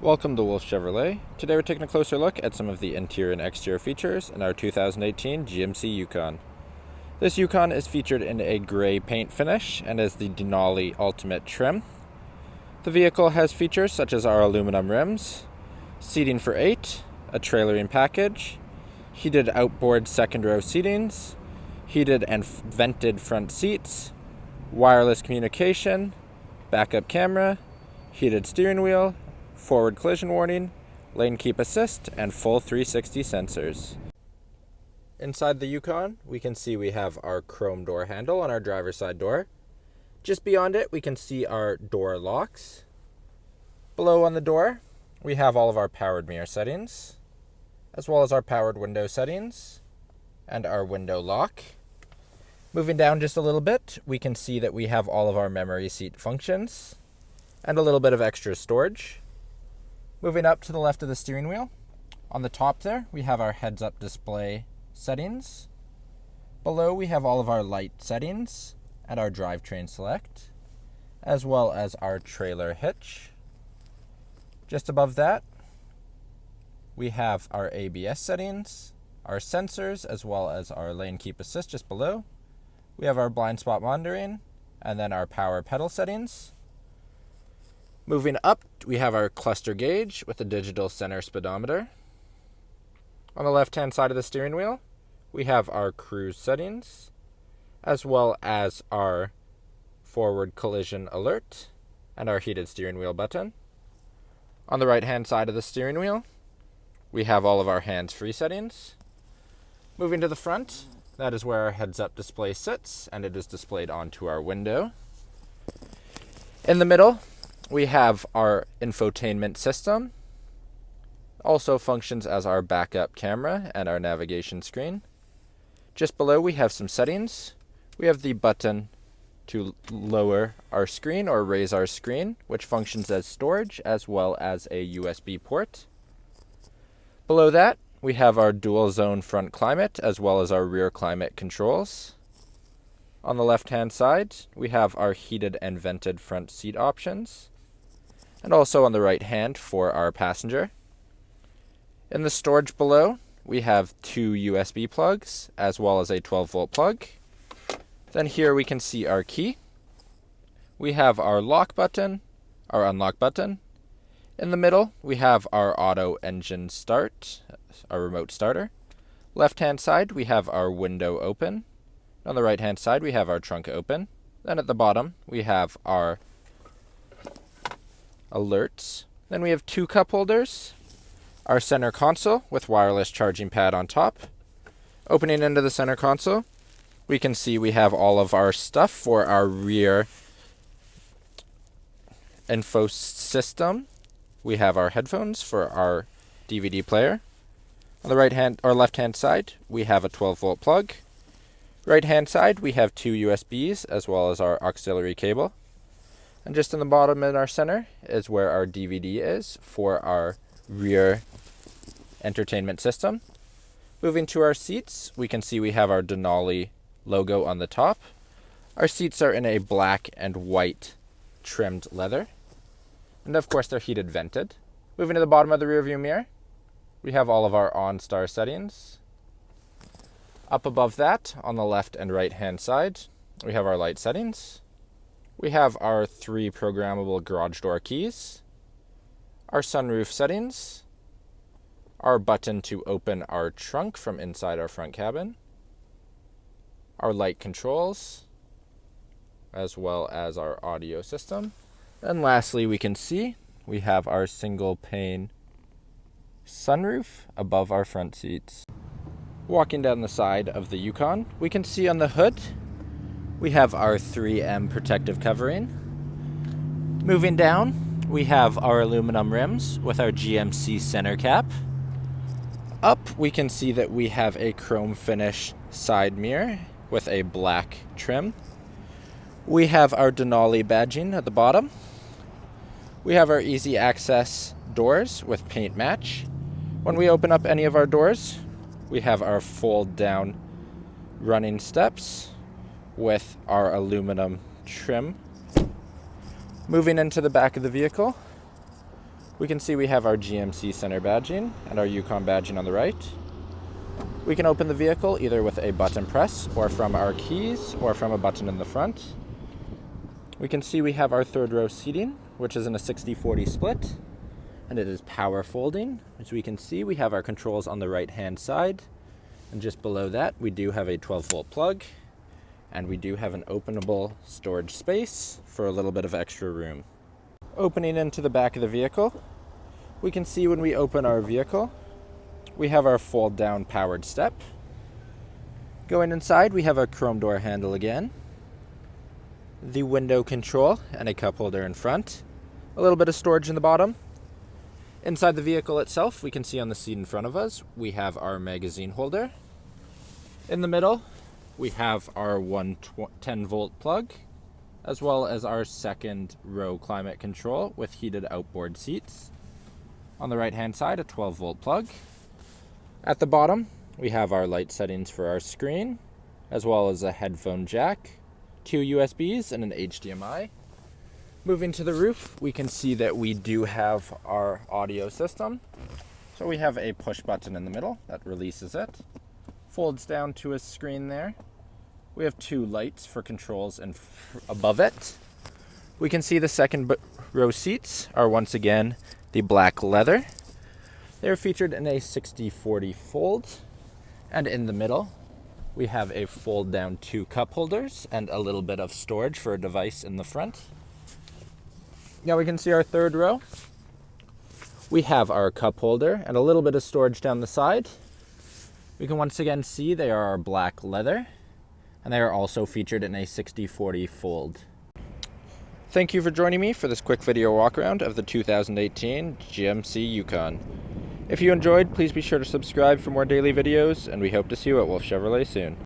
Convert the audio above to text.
Welcome to Wolfe Chevrolet. Today we're taking a closer look at some of the interior and exterior features in our 2018 GMC Yukon. This Yukon is featured in a gray paint finish and is the Denali Ultimate trim. The vehicle has features such as our aluminum rims, seating for 8, a trailering package, heated outboard second row seatings, heated and vented front seats, wireless communication, backup camera, heated steering wheel, forward collision warning, lane keep assist, and full 360 sensors. Inside the Yukon, we can see we have our chrome door handle on our driver's side door. Just beyond it, we can see our door locks. Below on the door, we have all of our powered mirror settings, as well as our powered window settings, and our window lock. Moving down just a little bit, we can see that we have all of our memory seat functions, and a little bit of extra storage. Moving up to the left of the steering wheel, on the top there, we have our heads-up display settings. Below, we have all of our light settings and our drivetrain select, as well as our trailer hitch. Just above that, we have our ABS settings, our sensors, as well as our lane keep assist just below. We have our blind spot monitoring, and then our power pedal settings. Moving up, we have our cluster gauge with a digital center speedometer. On the left-hand side of the steering wheel, we have our cruise settings, as well as our forward collision alert and our heated steering wheel button. On the right-hand side of the steering wheel, we have all of our hands-free settings. Moving to the front, that is where our heads-up display sits, and it is displayed onto our window. In the middle, we have our Infotainment System. Also functions as our backup camera and our navigation screen. Just below, we have some settings. We have the button to lower our screen or raise our screen, which functions as storage as well as a USB port. Below that, we have our dual zone front climate as well as our rear climate controls. On the left-hand side, we have our heated and vented front seat options, and also on the right hand for our passenger. In the storage below, we have 2 USB plugs as well as a 12-volt plug. Then here we can see our key. We have our lock button, our unlock button. In the middle, we have our auto engine start, our remote starter. Left-hand side, we have our window open. On the right-hand side, we have our trunk open. Then at the bottom, we have our alerts. Then we have 2 cup holders, our center console with wireless charging pad on top. Opening into the center console, we can see we have all of our stuff for our rear info system. We have our headphones for our DVD player. On the right hand or left hand side, we have a 12-volt plug. Right hand side, we have 2 USBs as well as our auxiliary cable. And just in the bottom in our center is where our DVD is for our rear entertainment system. Moving to our seats, we can see we have our Denali logo on the top. Our seats are in a black and white trimmed leather. And of course, they're heated vented. Moving to the bottom of the rear view mirror, we have all of our OnStar settings. Up above that, on the left and right hand side, we have our light settings. We have our 3 programmable garage door keys, our sunroof settings, our button to open our trunk from inside our front cabin, our light controls, as well as our audio system. And lastly, we can see we have our single pane sunroof above our front seats. Walking down the side of the Yukon, we can see on the hood we have our 3M protective covering. Moving down, we have our aluminum rims with our GMC center cap. Up, we can see that we have a chrome finish side mirror with a black trim. We have our Denali badging at the bottom. We have our easy access doors with paint match. When we open up any of our doors, we have our fold down running steps with our aluminum trim. Moving into the back of the vehicle, We can see we have our GMC center badging and our Yukon badging on the right. We can open the vehicle either with a button press or from our keys or from a button in the front. We can see we have our third row seating, which is in a 60-40 split, and it is power folding. As we can see, we have our controls on the right hand side, and just below that we do have a 12-volt plug, and we do have an openable storage space for a little bit of extra room. Opening into the back of the vehicle, we can see when we open our vehicle, we have our fold down powered step. Going inside, we have a chrome door handle again, the window control and a cup holder in front, a little bit of storage in the bottom. Inside the vehicle itself, we can see on the seat in front of us, we have our magazine holder. In the middle, we have our 10-volt plug, as well as our second row climate control with heated outboard seats. On the right hand side, a 12-volt plug. At the bottom, we have our light settings for our screen, as well as a headphone jack, 2 USBs, and an HDMI. Moving to the roof, we can see that we do have our audio system. So we have a push button in the middle that releases it. Folds down to a screen there. We have 2 lights for controls and above it. We can see the second row seats are once again the black leather. They're featured in a 60-40 fold, and in the middle we have a fold down 2 cup holders and a little bit of storage for a device in the front. Now we can see our third row. We have our cup holder and a little bit of storage down the side. We can once again see they are black leather, and they are also featured in a 60-40 fold. Thank you for joining me for this quick video walk around of the 2018 GMC Yukon. If you enjoyed, please be sure to subscribe for more daily videos, and we hope to see you at Wolfe Chevrolet soon.